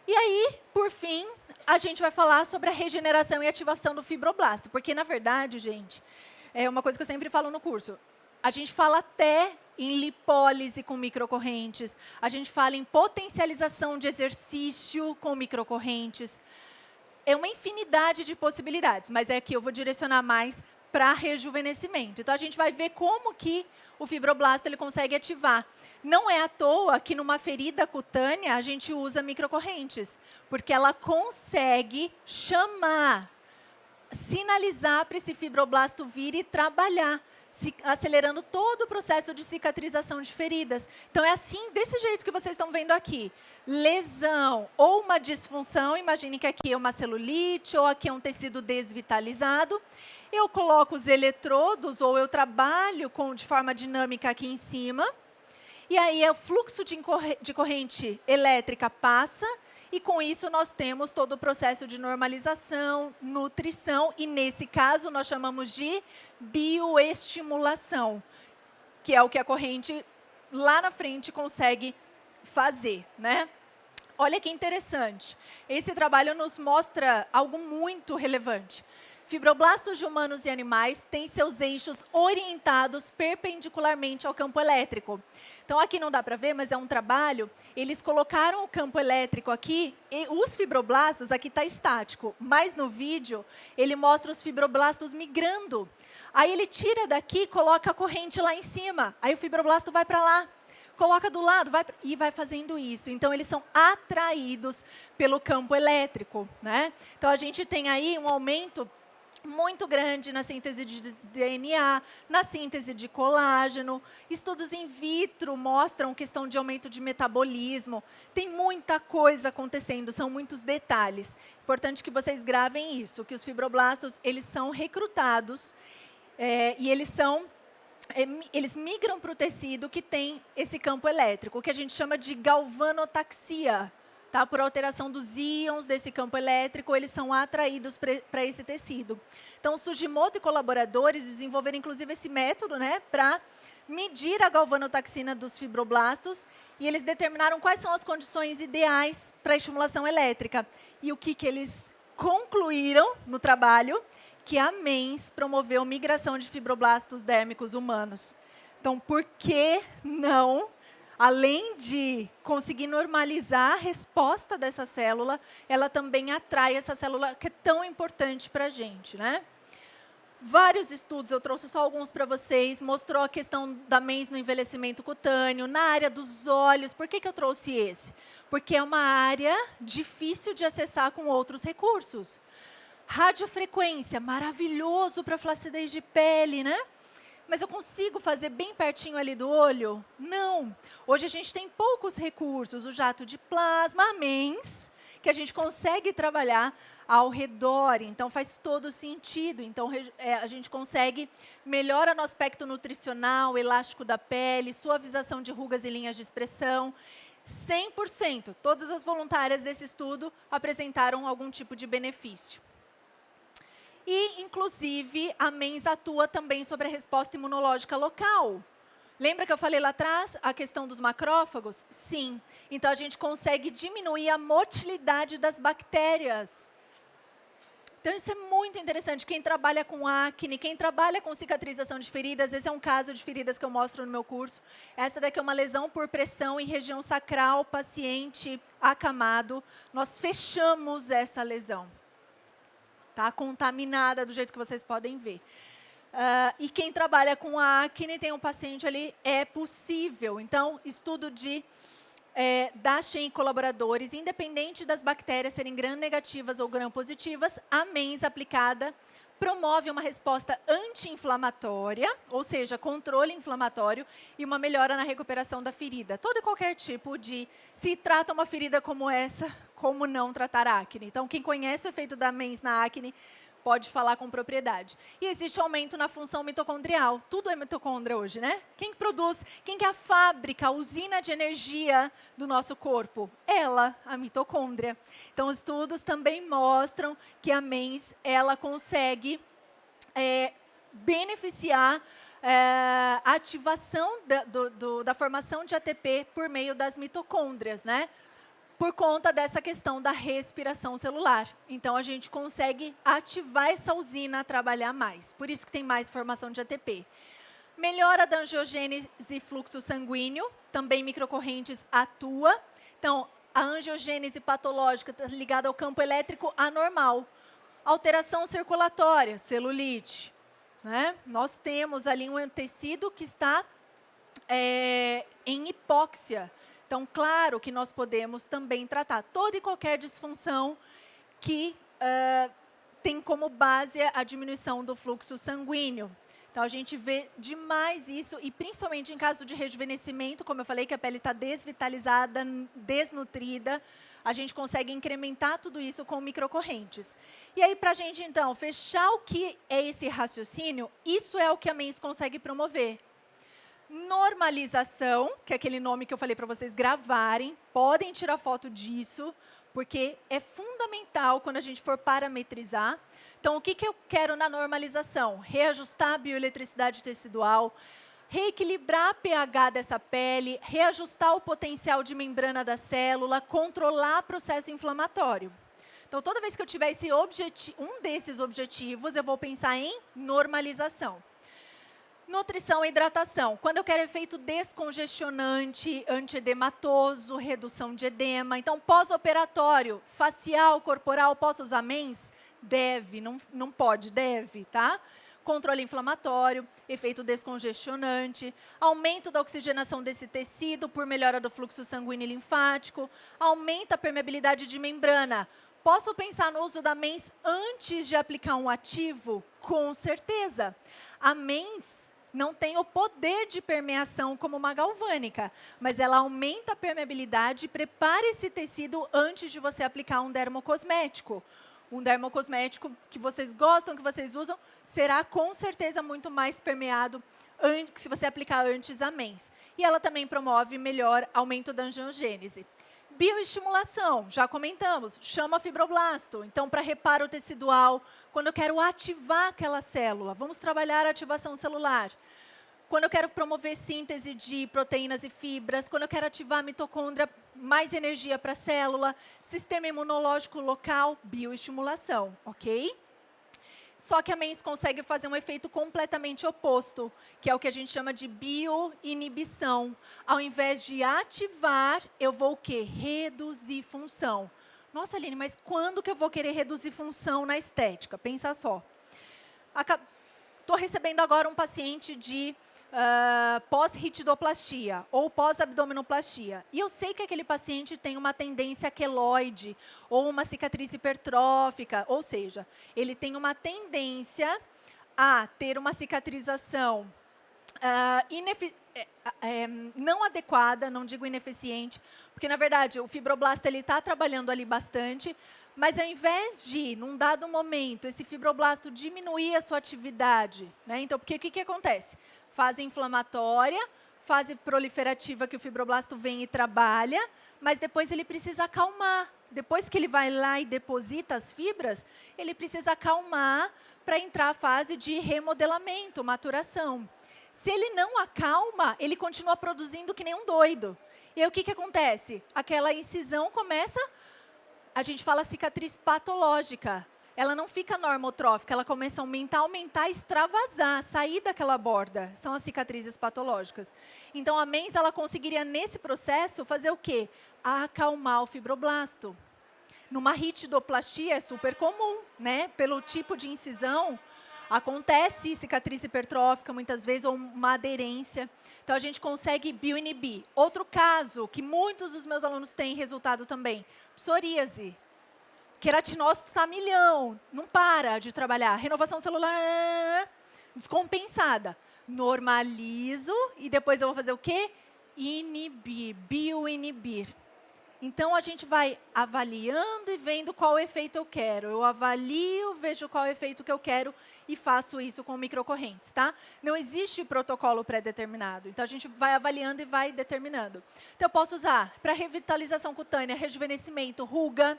E aí, por fim, a gente vai falar sobre a regeneração e ativação do fibroblasto. Porque, na verdade, gente, é uma coisa que eu sempre falo no curso. A gente fala até em lipólise com microcorrentes. A gente fala em potencialização de exercício com microcorrentes. é uma infinidade de possibilidades, mas aqui eu vou direcionar mais para rejuvenescimento. Então, a gente vai ver como que o fibroblasto ele consegue ativar. Não é à toa que numa ferida cutânea a gente usa microcorrentes, porque ela consegue chamar, sinalizar para esse fibroblasto vir e trabalhar, acelerando todo o processo de cicatrização de feridas. Então, é assim, desse jeito que vocês estão vendo aqui. Lesão ou uma disfunção, imagine que aqui é uma celulite ou aqui é um tecido desvitalizado. Eu coloco os eletrodos ou eu trabalho de forma dinâmica aqui em cima. E aí, o fluxo de corrente elétrica passa. E, com isso, nós temos todo o processo de normalização, nutrição, e, nesse caso, nós chamamos de bioestimulação, que é o que a corrente lá na frente consegue fazer, né? Olha que interessante. Esse trabalho nos mostra algo muito relevante. Fibroblastos de humanos e animais têm seus eixos orientados perpendicularmente ao campo elétrico. Então, aqui não dá para ver, mas é um trabalho. Eles colocaram o campo elétrico aqui, e os fibroblastos, aqui está estático, mas no vídeo, ele mostra os fibroblastos migrando. Aí ele tira daqui e coloca a corrente lá em cima. Aí o fibroblasto vai para lá, coloca do lado e vai fazendo isso. Então, eles são atraídos pelo campo elétrico, né? Então, a gente tem aí um aumento muito grande na síntese de DNA, na síntese de colágeno. Estudos in vitro mostram questão de aumento de metabolismo. Tem muita coisa acontecendo, são muitos detalhes. Importante que vocês gravem isso, que os fibroblastos, eles são recrutados e eles migram para o tecido que tem esse campo elétrico, o que a gente chama de galvanotaxia. Tá? Por alteração dos íons desse campo elétrico, eles são atraídos para esse tecido. Então, Sugimoto e colaboradores desenvolveram, inclusive, esse método, né, para medir a galvanotaxina dos fibroblastos, e eles determinaram quais são as condições ideais para a estimulação elétrica. E o que eles concluíram no trabalho? Que a MENS promoveu migração de fibroblastos dérmicos humanos. Então, por que não? Além de conseguir normalizar a resposta dessa célula, ela também atrai essa célula que é tão importante para a gente, né? Vários estudos, eu trouxe só alguns para vocês, mostrou a questão da MENS no envelhecimento cutâneo, na área dos olhos. Por que eu trouxe esse? Porque é uma área difícil de acessar com outros recursos. Radiofrequência, maravilhoso para flacidez de pele, né? Mas eu consigo fazer bem pertinho ali do olho? Não. Hoje a gente tem poucos recursos, o jato de plasma, a MENS, que a gente consegue trabalhar ao redor, então faz todo sentido. Então, a gente consegue melhorar no aspecto nutricional, elástico da pele, suavização de rugas e linhas de expressão. 100%, todas as voluntárias desse estudo apresentaram algum tipo de benefício. E, inclusive, a MENS atua também sobre a resposta imunológica local. Lembra que eu falei lá atrás a questão dos macrófagos? Sim. Então, a gente consegue diminuir a motilidade das bactérias. Então, isso é muito interessante. Quem trabalha com acne, quem trabalha com cicatrização de feridas, esse é um caso de feridas que eu mostro no meu curso. Essa daqui é uma lesão por pressão em região sacral, paciente acamado. Nós fechamos essa lesão. Tá contaminada do jeito que vocês podem ver. E quem trabalha com acne, tem um paciente ali, é possível. Então, estudo de Dashen e colaboradores, independente das bactérias serem gram-negativas ou gram-positivas, a MENS aplicada promove uma resposta anti-inflamatória, ou seja, controle inflamatório e uma melhora na recuperação da ferida. Todo e qualquer tipo de... Se trata uma ferida como essa, como não tratar acne? Então, quem conhece o efeito da MENS na acne pode falar com propriedade. E existe aumento na função mitocondrial. Tudo é mitocôndria hoje, né? Quem produz, quem que é a fábrica, a usina de energia do nosso corpo? Ela, a mitocôndria. Então, os estudos também mostram que a MENS, ela consegue beneficiar a ativação da formação de ATP por meio das mitocôndrias, né? Por conta dessa questão da respiração celular. Então, a gente consegue ativar essa usina a trabalhar mais. Por isso que tem mais formação de ATP. Melhora da angiogênese e fluxo sanguíneo. Também microcorrentes atua. Então, A angiogênese patológica está ligada ao campo elétrico anormal. Alteração circulatória, celulite. Né? Nós temos ali um tecido que está em hipóxia. Então, claro que nós podemos também tratar toda e qualquer disfunção que tem como base a diminuição do fluxo sanguíneo. Então, a gente vê demais isso, e principalmente em caso de rejuvenescimento, como eu falei, que a pele está desvitalizada, desnutrida, a gente consegue incrementar tudo isso com microcorrentes. E aí, para a gente, então, fechar o que é esse raciocínio, isso é o que a MENS consegue promover. Normalização, que é aquele nome que eu falei para vocês gravarem, podem tirar foto disso, porque é fundamental quando a gente for parametrizar. Então, o que eu quero na normalização? Reajustar a bioeletricidade tecidual, reequilibrar a pH dessa pele, reajustar o potencial de membrana da célula, controlar o processo inflamatório. Então, toda vez que eu tiver um desses objetivos, eu vou pensar em normalização. Nutrição e hidratação. Quando eu quero efeito descongestionante, antiedematoso, redução de edema. Então, pós-operatório, facial, corporal, posso usar MENS? Deve, não pode, deve, tá? Controle inflamatório, efeito descongestionante, aumento da oxigenação desse tecido por melhora do fluxo sanguíneo e linfático, aumenta a permeabilidade de membrana. Posso pensar no uso da MENS antes de aplicar um ativo? Com certeza. A MENS não tem o poder de permeação como uma galvânica, mas ela aumenta a permeabilidade e prepara esse tecido antes de você aplicar um dermocosmético. Um dermocosmético que vocês gostam, que vocês usam, será com certeza muito mais permeado se você aplicar antes a MENS. E ela também promove melhor aumento da angiogênese. Bioestimulação, já comentamos, chama fibroblasto. Então, para reparo tecidual, quando eu quero ativar aquela célula, vamos trabalhar a ativação celular. Quando eu quero promover síntese de proteínas e fibras, quando eu quero ativar a mitocôndria, mais energia para a célula, sistema imunológico local, bioestimulação, ok? Só que a MENS consegue fazer um efeito completamente oposto, que é o que a gente chama de bioinibição. Ao invés de ativar, eu vou o quê? Reduzir função. Nossa, Aline, mas quando que eu vou querer reduzir função na estética? Pensa só. Estou recebendo agora um paciente de pós-ritidoplastia ou pós-abdominoplastia. E eu sei que aquele paciente tem uma tendência queloide ou uma cicatriz hipertrófica, ou seja, ele tem uma tendência a ter uma cicatrização não adequada, não digo ineficiente, porque, na verdade, o fibroblasto está trabalhando ali bastante, mas ao invés de, num dado momento, esse fibroblasto diminuir a sua atividade, né? Então, porque o que acontece? Fase inflamatória, fase proliferativa que o fibroblasto vem e trabalha, mas depois ele precisa acalmar. Depois que ele vai lá e deposita as fibras, ele precisa acalmar para entrar a fase de remodelamento, maturação. Se ele não acalma, ele continua produzindo que nem um doido. E aí o que acontece? Aquela incisão começa, a gente fala cicatriz patológica. Ela não fica normotrófica, ela começa a aumentar, extravasar, sair daquela borda. São as cicatrizes patológicas. Então, a MENS, ela conseguiria, nesse processo, fazer o quê? Acalmar o fibroblasto. Numa ritidoplastia é super comum, né? Pelo tipo de incisão, acontece cicatriz hipertrófica, muitas vezes, ou uma aderência. Então, a gente consegue bioinibir. Outro caso, que muitos dos meus alunos têm resultado também, psoríase. Queratinócito está a milhão, não para de trabalhar. Renovação celular descompensada. Normalizo e depois eu vou fazer o quê? Inibir, bioinibir. Então, a gente vai avaliando e vendo qual efeito eu quero. Eu avalio, vejo qual efeito que eu quero e faço isso com microcorrentes, tá? Não existe protocolo pré-determinado. Então, a gente vai avaliando e vai determinando. Então, eu posso usar para revitalização cutânea, rejuvenescimento, ruga,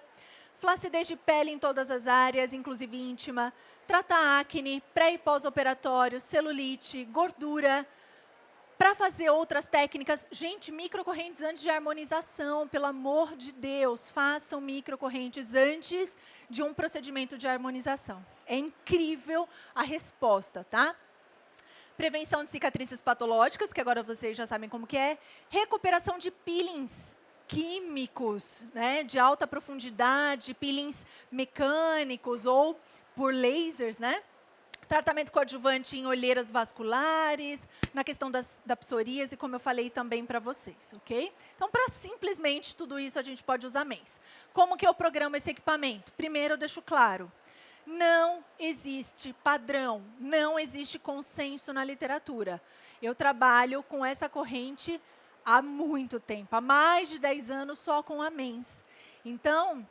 flacidez de pele em todas as áreas, inclusive íntima, tratar acne, pré e pós-operatório, celulite, gordura. Para fazer outras técnicas, gente, microcorrentes antes de harmonização, pelo amor de Deus, façam microcorrentes antes de um procedimento de harmonização. É incrível a resposta, tá? Prevenção de cicatrizes patológicas, que agora vocês já sabem como que é. Recuperação de peelings. químicos, né, de alta profundidade, peelings mecânicos ou por lasers, né? Tratamento coadjuvante em olheiras vasculares, na questão da psoríase, como eu falei também para vocês, ok? Então, para simplesmente tudo isso, a gente pode usar MENS. Como que eu programo esse equipamento? Primeiro, eu deixo claro, não existe padrão, não existe consenso na literatura. Eu trabalho com essa corrente há muito tempo, há mais de 10 anos só com a MENS. Então,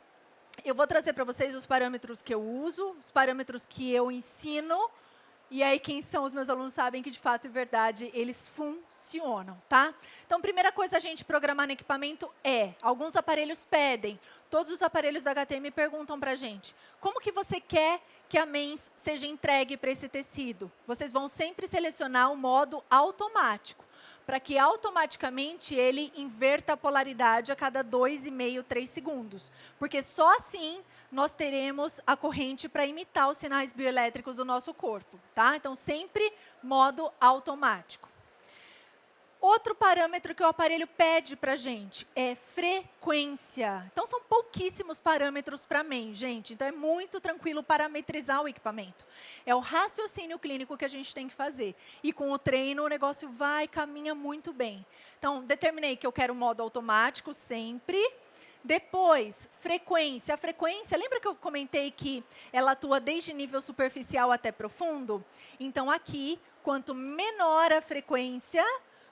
eu vou trazer para vocês os parâmetros que eu uso, os parâmetros que eu ensino, e aí quem são os meus alunos sabem que, de fato e verdade, eles funcionam, tá? Então, primeira coisa a gente programar no equipamento é, alguns aparelhos pedem, todos os aparelhos da HTM perguntam para a gente, como que você quer que a MENS seja entregue para esse tecido? Vocês vão sempre selecionar o modo automático, para que automaticamente ele inverta a polaridade a cada 2,5, 3 segundos. Porque só assim nós teremos a corrente para imitar os sinais bioelétricos do nosso corpo, tá? Então, sempre modo automático. Outro parâmetro que o aparelho pede para a gente é frequência. Então, são pouquíssimos parâmetros para MENS, gente. Então, é muito tranquilo parametrizar o equipamento. É o raciocínio clínico que a gente tem que fazer. E com o treino, o negócio caminha muito bem. Então, determinei que eu quero modo automático sempre. Depois, frequência. A frequência, lembra que eu comentei que ela atua desde nível superficial até profundo? Então, aqui, quanto menor a frequência,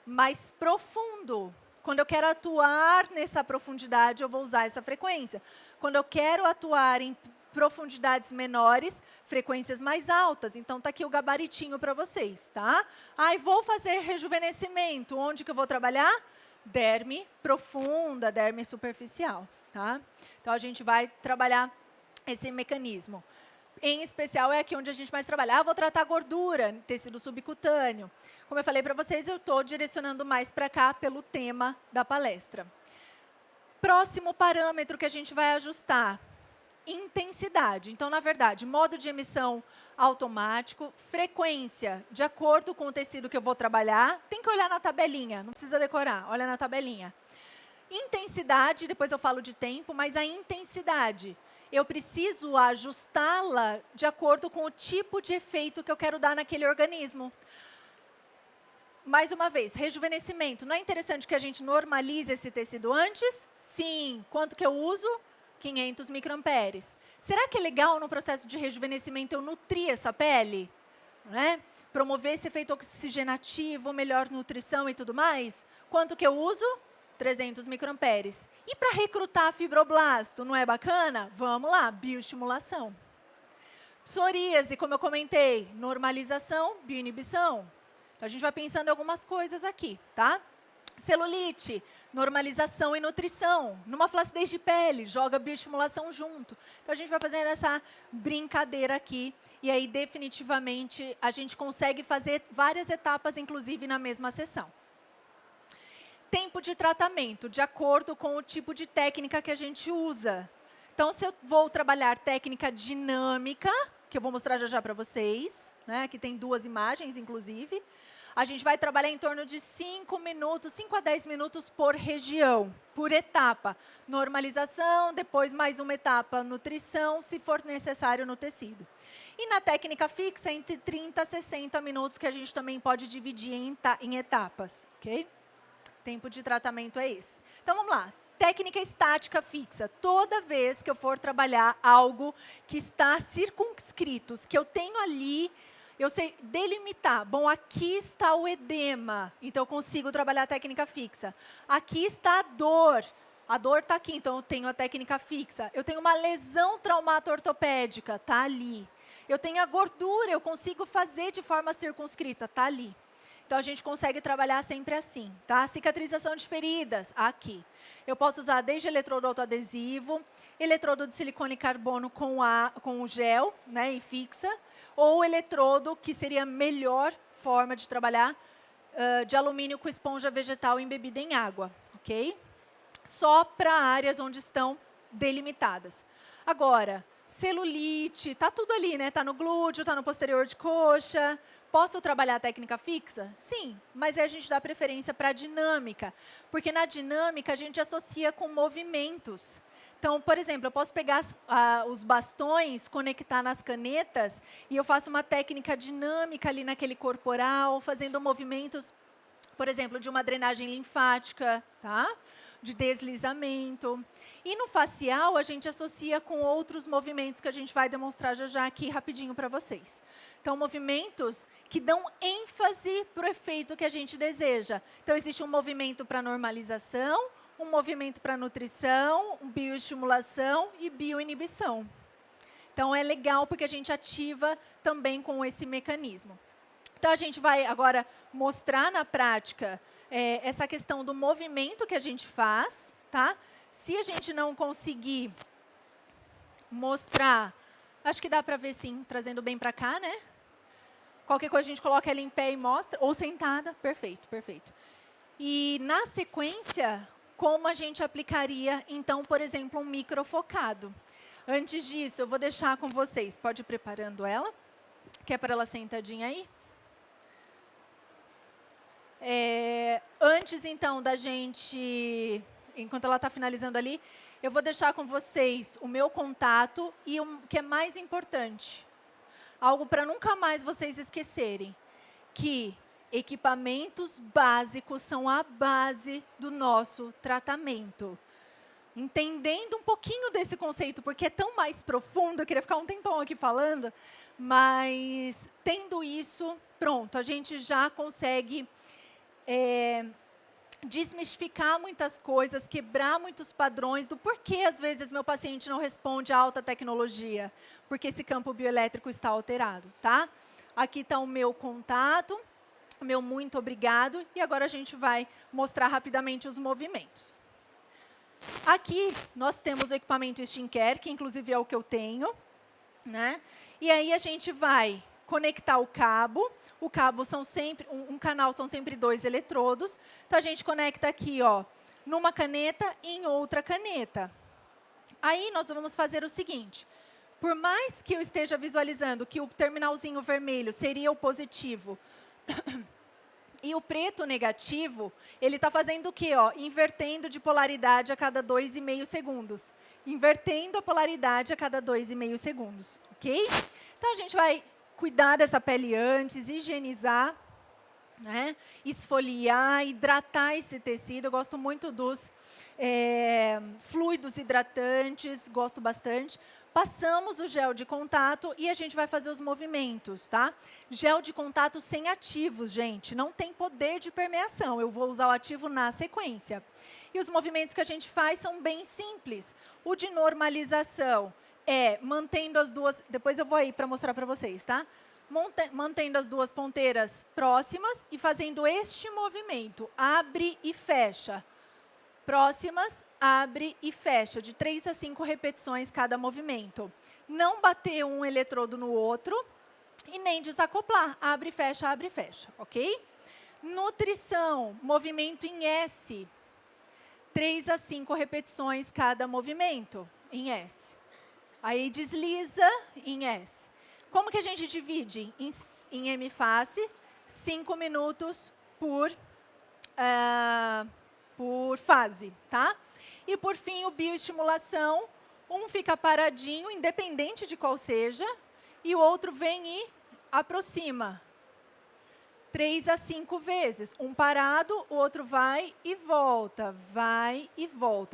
mais profundo. Quando eu quero atuar nessa profundidade, eu vou usar essa frequência. Quando eu quero atuar em profundidades menores, frequências mais altas. Então, está aqui o gabaritinho para vocês, tá? Vou fazer rejuvenescimento. Onde que eu vou trabalhar? Derme profunda, derme superficial, tá? Então, a gente vai trabalhar esse mecanismo. Em especial, é aqui onde a gente mais trabalha. Vou tratar gordura, tecido subcutâneo. Como eu falei para vocês, eu estou direcionando mais para cá pelo tema da palestra. Próximo parâmetro que a gente vai ajustar, intensidade. Então, na verdade, modo de emissão automático, frequência, de acordo com o tecido que eu vou trabalhar. Tem que olhar na tabelinha, não precisa decorar, olha na tabelinha. Intensidade, depois eu falo de tempo, mas a intensidade, eu preciso ajustá-la de acordo com o tipo de efeito que eu quero dar naquele organismo. Mais uma vez, rejuvenescimento. Não é interessante que a gente normalize esse tecido antes? Sim. Quanto que eu uso? 500 microamperes. Será que é legal no processo de rejuvenescimento eu nutrir essa pele? Né? Promover esse efeito oxigenativo, melhor nutrição e tudo mais? Quanto que eu uso? 300 microamperes. E para recrutar fibroblasto, não é bacana? Vamos lá, bioestimulação. Psoríase, como eu comentei, normalização, bioinibição. Então, a gente vai pensando em algumas coisas aqui, tá? Celulite, normalização e nutrição. Numa flacidez de pele, joga bioestimulação junto. Então, a gente vai fazendo essa brincadeira aqui. E aí, definitivamente, a gente consegue fazer várias etapas, inclusive, na mesma sessão. Tempo de tratamento, de acordo com o tipo de técnica que a gente usa. Então, se eu vou trabalhar técnica dinâmica, que eu vou mostrar já para vocês, né? Aqui tem 2 imagens, inclusive. A gente vai trabalhar em torno de 5 minutos, 5 a 10 minutos por região, por etapa. Normalização, depois mais uma etapa, nutrição, se for necessário no tecido. E na técnica fixa, entre 30 a 60 minutos, que a gente também pode dividir em etapas, ok? Tempo de tratamento é esse. Então, vamos lá. Técnica estática fixa. Toda vez que eu for trabalhar algo que está circunscrito, que eu tenho ali, eu sei delimitar. Bom, aqui está o edema, então eu consigo trabalhar a técnica fixa. Aqui está a dor está aqui, então eu tenho a técnica fixa. Eu tenho uma lesão traumato-ortopédica, está ali. Eu tenho a gordura, eu consigo fazer de forma circunscrita, está ali. Então, a gente consegue trabalhar sempre assim, tá? Cicatrização de feridas, aqui. Eu posso usar desde eletrodo autoadesivo, eletrodo de silicone e carbono com o gel, né, e fixa, ou eletrodo, que seria a melhor forma de trabalhar, de alumínio com esponja vegetal embebida em água, ok? Só para áreas onde estão delimitadas. Agora, celulite, tá tudo ali, né? Tá no glúteo, tá no posterior de coxa. posso trabalhar a técnica fixa? Sim, mas aí a gente dá preferência para a dinâmica, porque na dinâmica a gente associa com movimentos. Então, por exemplo, eu posso pegar os bastões, conectar nas canetas, e eu faço uma técnica dinâmica ali naquele corporal, fazendo movimentos, por exemplo, de uma drenagem linfática, tá? De deslizamento. E no facial, a gente associa com outros movimentos que a gente vai demonstrar já já aqui rapidinho para vocês. Então, movimentos que dão ênfase para o efeito que a gente deseja. Então, existe um movimento para normalização, um movimento para nutrição, bioestimulação e bioinibição. Então, é legal porque a gente ativa também com esse mecanismo. Então, a gente vai agora mostrar na prática essa questão do movimento que a gente faz, tá? Se a gente não conseguir mostrar, acho que dá para ver sim, trazendo bem para cá, né? Qualquer coisa a gente coloca ela em pé e mostra, ou sentada, perfeito, perfeito. E na sequência, como a gente aplicaria, então, por exemplo, um microfocado. Antes disso, eu vou deixar com vocês, pode ir preparando ela, que é para ela sentadinha aí. Antes, então, da gente, enquanto ela está finalizando ali, eu vou deixar com vocês o meu contato e o que é mais importante, algo para nunca mais vocês esquecerem, que equipamentos básicos são a base do nosso tratamento. Entendendo um pouquinho desse conceito, porque é tão mais profundo, eu queria ficar um tempão aqui falando, mas tendo isso, pronto, a gente já consegue desmistificar muitas coisas, quebrar muitos padrões do porquê, às vezes, meu paciente não responde à alta tecnologia, porque esse campo bioelétrico está alterado, tá? Aqui está o meu contato, meu muito obrigado, e agora a gente vai mostrar rapidamente os movimentos. Aqui, nós temos o equipamento SteamCare, que inclusive é o que eu tenho, né? E aí a gente vai conectar o cabo são sempre, um canal são sempre 2 eletrodos, então a gente conecta aqui, ó, numa caneta e em outra caneta. Aí nós vamos fazer o seguinte, por mais que eu esteja visualizando que o terminalzinho vermelho seria o positivo e o preto negativo, ele está fazendo o quê? Ó? Invertendo de polaridade a cada 2,5 segundos. Invertendo a polaridade a cada 2,5 segundos, ok? Então, a gente vai cuidar dessa pele antes, higienizar, né? Esfoliar, hidratar esse tecido. Eu gosto muito dos fluidos hidratantes, gosto bastante. Passamos o gel de contato e a gente vai fazer os movimentos, tá? Gel de contato sem ativos, gente. Não tem poder de permeação. Eu vou usar o ativo na sequência. E os movimentos que a gente faz são bem simples. O de normalização é mantendo as duas... Depois eu vou aí para mostrar para vocês, tá? Mantendo as duas ponteiras próximas e fazendo este movimento. Abre e fecha. Próximas, abre e fecha, de 3 a 5 repetições cada movimento. Não bater um eletrodo no outro e nem desacoplar. Abre e fecha, ok? Nutrição, movimento em S. 3 a 5 repetições cada movimento em S. Aí desliza em S. Como que a gente divide? Em M face, 5 minutos por fase, tá? E, por fim, o bioestimulação, um fica paradinho, independente de qual seja, e o outro vem e aproxima. 3 a 5 vezes. Um parado, o outro vai e volta,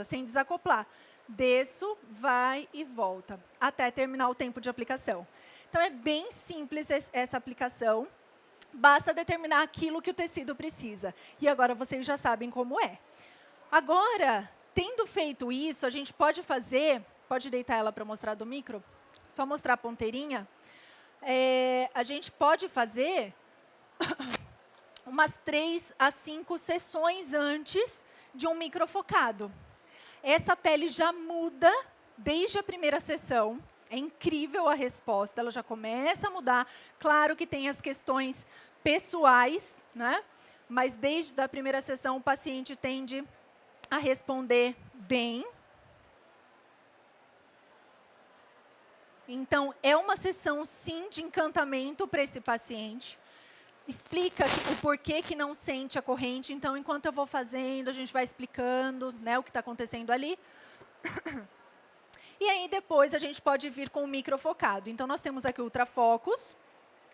sem desacoplar. Desço, vai e volta, até terminar o tempo de aplicação. Então, é bem simples essa aplicação. Basta determinar aquilo que o tecido precisa. E agora vocês já sabem como é. Agora, tendo feito isso, a gente pode fazer... Pode deitar ela para mostrar do micro? Só mostrar a ponteirinha. A gente pode fazer umas 3 a 5 sessões antes de um microfocado. Essa pele já muda desde a primeira sessão. É incrível a resposta, ela já começa a mudar. Claro que tem as questões pessoais, né? Mas desde a primeira sessão o paciente tende a responder bem. Então, é uma sessão, sim, de encantamento para esse paciente. explica o porquê que não sente a corrente. Então, enquanto eu vou fazendo, a gente vai explicando, né, o que está acontecendo ali. E aí, depois, a gente pode vir com o microfocado. Então, nós temos aqui o ultrafocus.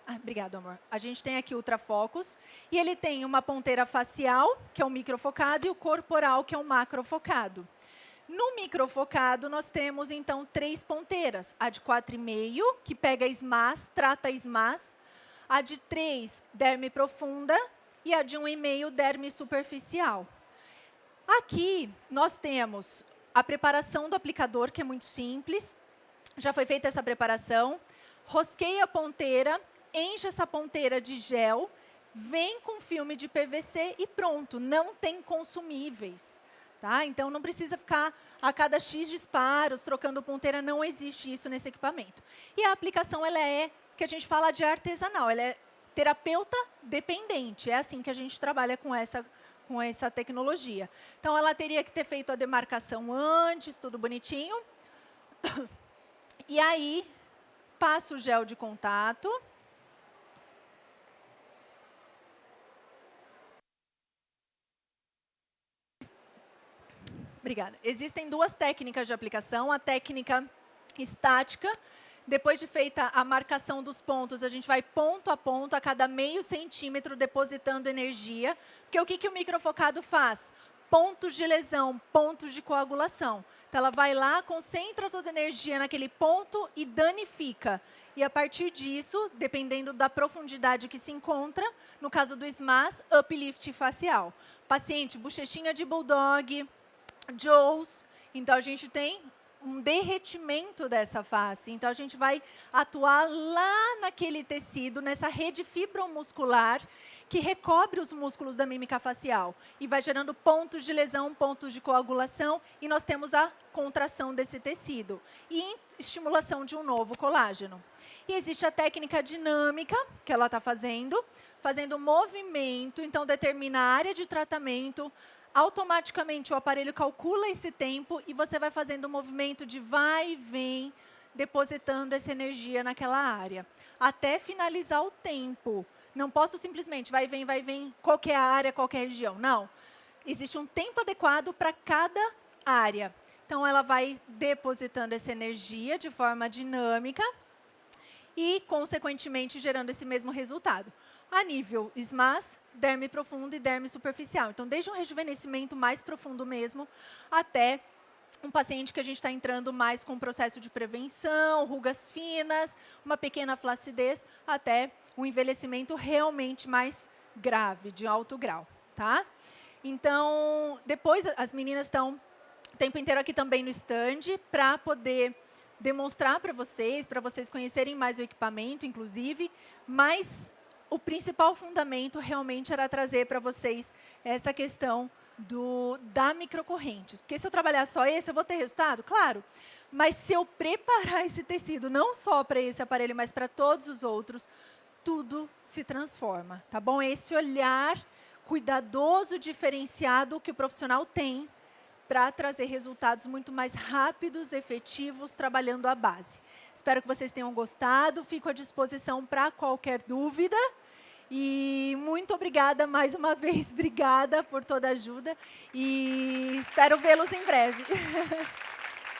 Obrigado, amor. A gente tem aqui o ultrafocus. E ele tem uma ponteira facial, que é o microfocado, e o corporal, que é o macrofocado. No microfocado, nós temos, então, 3 ponteiras. A de 4,5, que pega SMAS, trata SMAS. A de 3, derme profunda. E a de 1,5, derme superficial. Aqui, nós temos a preparação do aplicador, que é muito simples. Já foi feita essa preparação. Rosqueia a ponteira, enche essa ponteira de gel, vem com filme de PVC e pronto. Não tem consumíveis. Tá? Então, não precisa ficar a cada X disparos, trocando ponteira, não existe isso nesse equipamento. E a aplicação, ela é, que a gente fala de artesanal, ela é terapeuta dependente, é assim que a gente trabalha com essa tecnologia. Então, ela teria que ter feito a demarcação antes, tudo bonitinho. E aí, passa o gel de contato. Obrigada. Existem 2 técnicas de aplicação. A técnica estática. Depois de feita a marcação dos pontos, a gente vai ponto a cada meio centímetro depositando energia. Porque o que o microfocado faz? Pontos de lesão, pontos de coagulação. Então, ela vai lá, concentra toda a energia naquele ponto e danifica. E, a partir disso, dependendo da profundidade que se encontra, no caso do SMAS, uplift facial. Paciente, bochechinha de bulldog, Jaws. Então, a gente tem um derretimento dessa face. Então, a gente vai atuar lá naquele tecido, nessa rede fibromuscular, que recobre os músculos da mímica facial. E vai gerando pontos de lesão, pontos de coagulação, e nós temos a contração desse tecido. E estimulação de um novo colágeno. E existe a técnica dinâmica, que ela está fazendo movimento, então determina a área de tratamento. Automaticamente, o aparelho calcula esse tempo e você vai fazendo um movimento de vai e vem, depositando essa energia naquela área, até finalizar o tempo. Não posso simplesmente vai e vem, qualquer área, qualquer região. Não. Existe um tempo adequado para cada área. Então, ela vai depositando essa energia de forma dinâmica e, consequentemente, gerando esse mesmo resultado. A nível SMAS, derme profundo e derme superficial. Então, desde um rejuvenescimento mais profundo mesmo, até um paciente que a gente está entrando mais com um processo de prevenção, rugas finas, uma pequena flacidez, até um envelhecimento realmente mais grave, de alto grau. Tá? Então, depois as meninas estão o tempo inteiro aqui também no stand para poder demonstrar para vocês conhecerem mais o equipamento, inclusive, mas o principal fundamento realmente era trazer para vocês essa questão da microcorrente. Porque se eu trabalhar só esse, eu vou ter resultado? Claro. Mas se eu preparar esse tecido, não só para esse aparelho, mas para todos os outros, tudo se transforma. Tá bom? É esse olhar cuidadoso, diferenciado que o profissional tem para trazer resultados muito mais rápidos, efetivos, trabalhando a base. Espero que vocês tenham gostado. Fico à disposição para qualquer dúvida. E muito obrigada mais uma vez. Obrigada por toda a ajuda. E espero vê-los em breve.